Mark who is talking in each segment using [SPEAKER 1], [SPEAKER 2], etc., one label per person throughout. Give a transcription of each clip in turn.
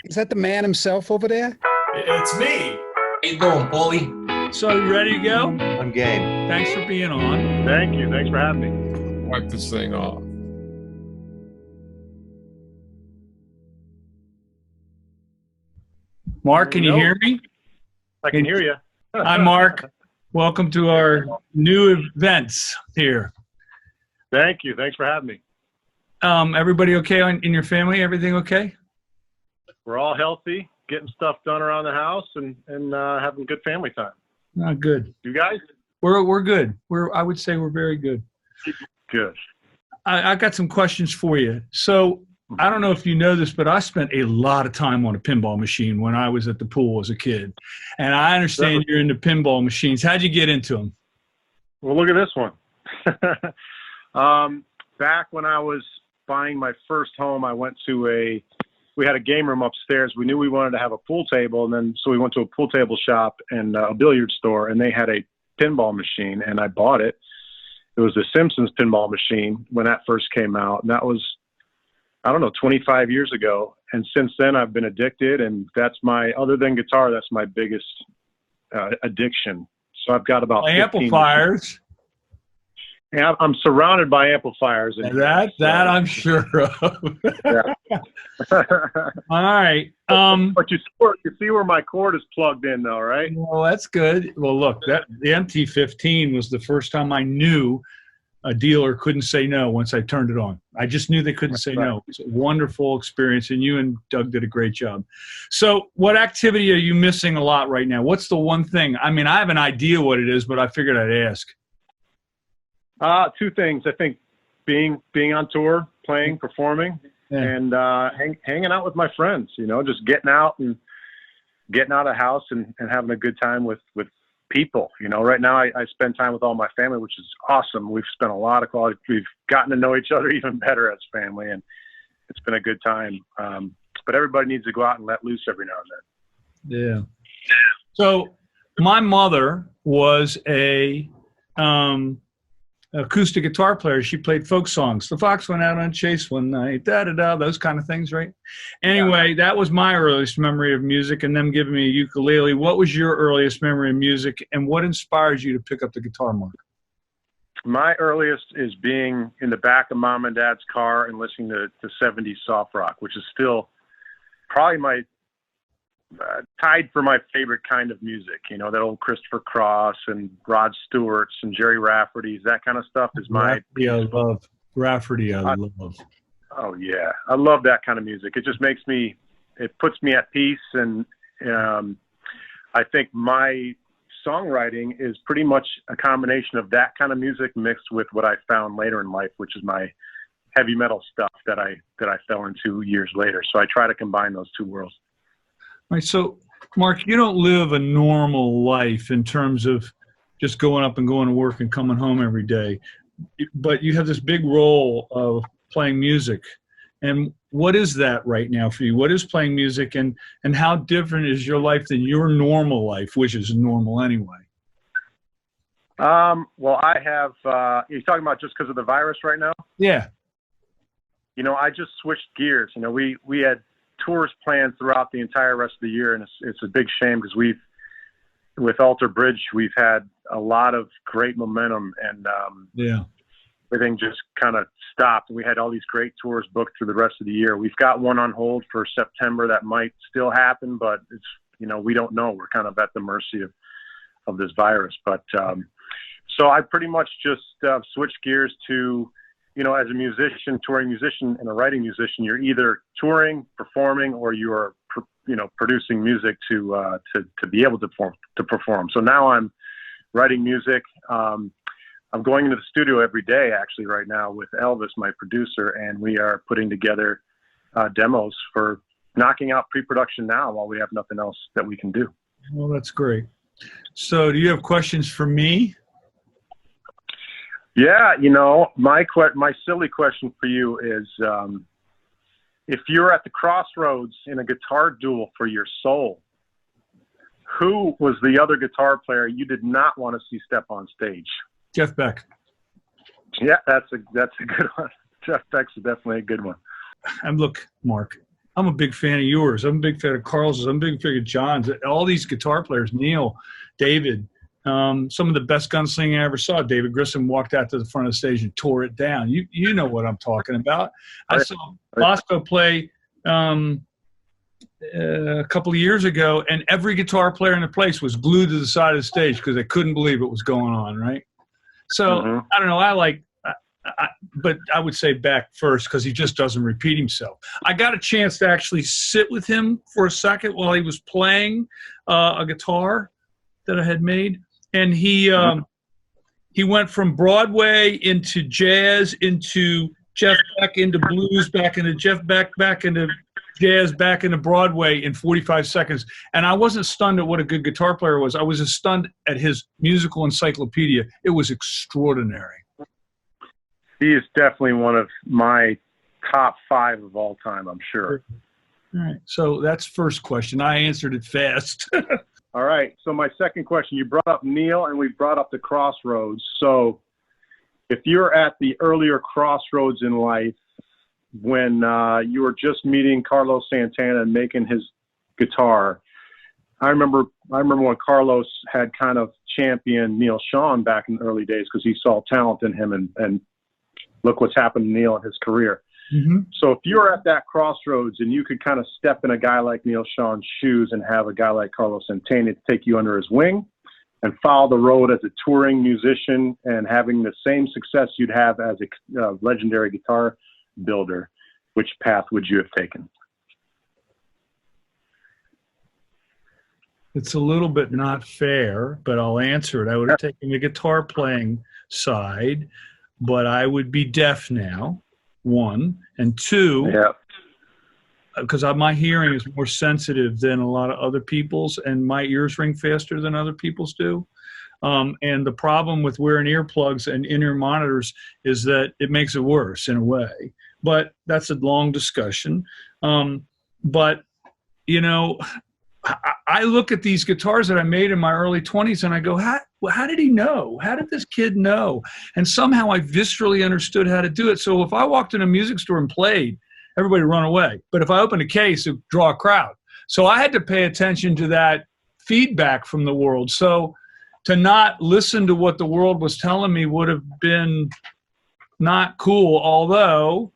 [SPEAKER 1] Is that the man himself over there?
[SPEAKER 2] It's me. How you doing, Paulie?
[SPEAKER 3] So you ready to go?
[SPEAKER 4] I'm game.
[SPEAKER 3] Thanks for being on.
[SPEAKER 5] Thank you. Thanks for having me.
[SPEAKER 2] Wipe this thing off.
[SPEAKER 3] Mark, can you hear me?
[SPEAKER 5] I can hear you.
[SPEAKER 3] Hi, Mark. Welcome to our new events here.
[SPEAKER 5] Thank you. Thanks for having me.
[SPEAKER 3] Everybody okay in your family? Everything okay?
[SPEAKER 5] We're all healthy, getting stuff done around the house, and having good family time.
[SPEAKER 3] Good.
[SPEAKER 5] You guys?
[SPEAKER 3] We're good. I would say we're very good.
[SPEAKER 5] Good.
[SPEAKER 3] I got some questions for you. So I don't know if you know this, but I spent a lot of time on a pinball machine when I was at the pool as a kid. And I understand you're into pinball machines. How'd you get into them?
[SPEAKER 5] Well, look at this one. Back when I was buying my first home, I went to we had a game room upstairs. We knew we wanted to have a pool table, and then so we went to a pool table shop and a billiard store, and they had a pinball machine, and I bought it. It was the Simpsons pinball machine when that first came out, and that was, I don't know, 25 years ago. And since then, I've been addicted, and other than guitar, that's my biggest addiction. So I've got about 15
[SPEAKER 3] amplifiers.
[SPEAKER 5] Yeah, I'm surrounded by amplifiers.
[SPEAKER 3] That I'm sure of.
[SPEAKER 5] Yeah.
[SPEAKER 3] All right.
[SPEAKER 5] But you see where my cord is plugged in, though, right?
[SPEAKER 3] Well, that's good. Well, look, the MT-15 was the first time I knew a dealer couldn't say no once I turned it on. I just knew they couldn't say no. It's a wonderful experience, and you and Doug did a great job. So what activity are you missing a lot right now? What's the one thing? I mean, I have an idea what it is, but I figured I'd ask.
[SPEAKER 5] Two things. I think being on tour, playing, performing, and hanging out with my friends, just getting out of the house and having a good time with people. Right now I spend time with all my family, which is awesome. We've spent a lot of quality. We've gotten to know each other even better as family, and it's been a good time. But everybody needs to go out and let loose every now and then.
[SPEAKER 3] Yeah. So my mother was a acoustic guitar player. She played folk songs. The fox went out on chase one night, da-da-da, those kind of things, right? Anyway, that was my earliest memory of music, and them giving me a ukulele. What was your earliest memory of music, and what inspires you to pick up the guitar, Mark?
[SPEAKER 5] My earliest is being in the back of Mom and Dad's car and listening to 70s soft rock, which is still probably my tied for my favorite kind of music. That old Christopher Cross and Rod Stewart's and Jerry Rafferty's, that kind of stuff is my.
[SPEAKER 3] Rafferty, I love. Rafferty, I love.
[SPEAKER 5] Oh yeah, I love that kind of music. It just it puts me at peace, and I think my songwriting is pretty much a combination of that kind of music mixed with what I found later in life, which is my heavy metal stuff that I fell into years later. So I try to combine those two worlds.
[SPEAKER 3] All right, so Mark, you don't live a normal life in terms of just going up and going to work and coming home every day, but you have this big role of playing music. And what is that right now for you? What is playing music, and how different is your life than your normal life, which is normal anyway?
[SPEAKER 5] Well, I have, you're talking about just because of the virus right now?
[SPEAKER 3] Yeah.
[SPEAKER 5] I just switched gears. We had tours planned throughout the entire rest of the year, and it's a big shame because with Alter Bridge, we've had a lot of great momentum, and everything just kind of stopped. We had all these great tours booked through the rest of the year. We've got one on hold for September that might still happen, but it's we don't know. We're kind of at the mercy of this virus. But so I pretty much just switched gears to, as a musician, touring musician and a writing musician, you're either touring, performing, or you're, producing music to be able to perform. So now I'm writing music. I'm going into the studio every day, actually, right now with Elvis, my producer, and we are putting together demos for knocking out pre-production now while we have nothing else that we can do.
[SPEAKER 3] Well, that's great. So do you have questions for me?
[SPEAKER 5] Yeah, my silly question for you is, if you're at the crossroads in a guitar duel for your soul, who was the other guitar player you did not want to see step on stage?
[SPEAKER 3] Jeff Beck.
[SPEAKER 5] Yeah, that's a good one. Jeff Beck's definitely a good one.
[SPEAKER 3] And look, Mark, I'm a big fan of yours. I'm a big fan of Carl's. I'm a big fan of John's. All these guitar players, Neil, David, some of the best gunslinging I ever saw. David Grissom walked out to the front of the stage and tore it down. You know what I'm talking about. I saw Bosco play a couple of years ago, and every guitar player in the place was glued to the side of the stage because they couldn't believe what was going on, right? So, I don't know. But I would say Beck first because he just doesn't repeat himself. I got a chance to actually sit with him for a second while he was playing a guitar that I had made. And he went from Broadway into jazz, into Jeff Beck, into blues, back into Jeff Beck, back into jazz, back into Broadway in 45 seconds. And I wasn't stunned at what a good guitar player was. I was stunned at his musical encyclopedia. It was extraordinary.
[SPEAKER 5] He is definitely one of my top 5 of all time, I'm sure.
[SPEAKER 3] All right. So that's first question. I answered it fast.
[SPEAKER 5] All right. So my second question, you brought up Neil and we brought up the Crossroads. So if you're at the earlier Crossroads in life, when you were just meeting Carlos Santana and making his guitar, I remember when Carlos had kind of championed Neil Schon back in the early days because he saw talent in him and look what's happened to Neil in his career. So if you're at that crossroads and you could kind of step in a guy like Neil Schon's shoes and have a guy like Carlos Santana take you under his wing and follow the road as a touring musician and having the same success you'd have as a legendary guitar builder, which path would you have taken?
[SPEAKER 3] It's a little bit not fair, but I'll answer it. I would have taken the guitar playing side, but I would be deaf now, 1. And 2, because my hearing is more sensitive than a lot of other people's, and my ears ring faster than other people's do. And the problem with wearing earplugs and in-ear monitors is that it makes it worse in a way. But that's a long discussion. But, you know, I look at these guitars that I made in my early 20s and I go, how did he know? How did this kid know? And somehow I viscerally understood how to do it. So if I walked in a music store and played, everybody would run away. But if I opened a case, it would draw a crowd. So I had to pay attention to that feedback from the world. So to not listen to what the world was telling me would have been not cool, although,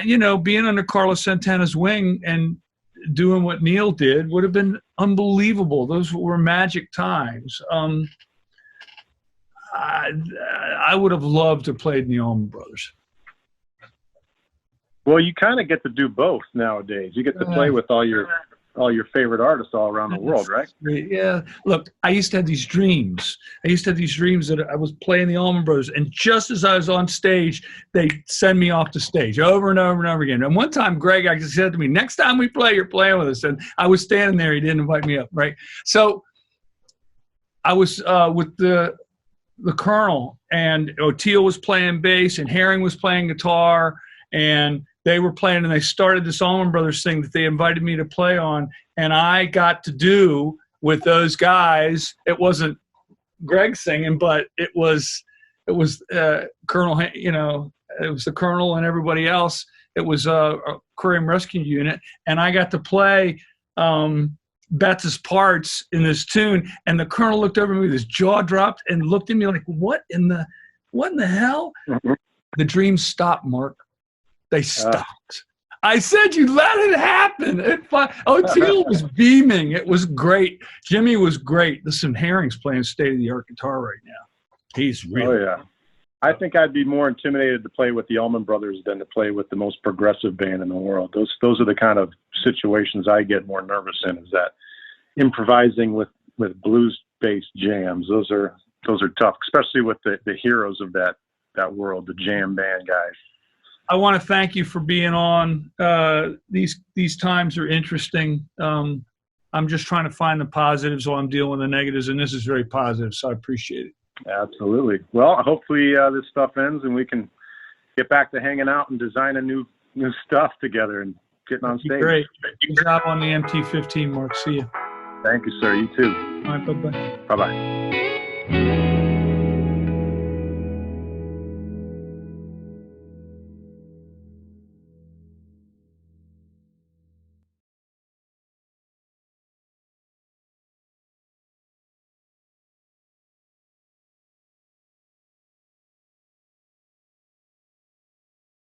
[SPEAKER 3] you know, being under Carlos Santana's wing and doing what Neil did would have been unbelievable. Those were magic times. I would have loved to play in the Allman Brothers.
[SPEAKER 5] Well, you kind of get to do both nowadays. You get to play with all your favorite artists all around the world, right?
[SPEAKER 3] Yeah. Look, I used to have these dreams. That I was playing the Allman Brothers, and just as I was on stage, they send me off the stage over and over and over again. And one time, Greg actually said to me, "Next time we play, you're playing with us." And I was standing there. He didn't invite me up, right? So I was with the Colonel, and O'Teal was playing bass, and Herring was playing guitar, and they were playing, and they started this Allman Brothers thing that they invited me to play on, and I got to do with those guys. It wasn't Greg singing, but it was Colonel, you know, it was the Colonel and everybody else. It was a Aquarium Rescue Unit, and I got to play Betts' parts in this tune, and the Colonel looked over at me with his jaw dropped and looked at me like, what in the hell? The dreams stopped, Mark. They stopped. I said, you let it happen. O'Teal was beaming. It was great. Jimmy was great. Listen, Herring's playing state-of-the-art guitar right now. He's really. Oh, yeah.
[SPEAKER 5] I think I'd be more intimidated to play with the Allman Brothers than to play with the most progressive band in the world. Those are the kind of situations I get more nervous in, is that improvising with blues-based jams. Those are tough, especially with the heroes of that world, the jam band guys.
[SPEAKER 3] I want to thank you for being on. These times are interesting. I'm just trying to find the positives while I'm dealing with the negatives, and this is very positive, so I appreciate it. Absolutely.
[SPEAKER 5] Well, hopefully this stuff ends and we can get back to hanging out and designing new stuff together and getting on stage.
[SPEAKER 3] Great. Good job on the MT-15, Mark. See you.
[SPEAKER 5] Thank you, sir. You too.
[SPEAKER 3] All right, bye-bye.
[SPEAKER 5] Bye-bye.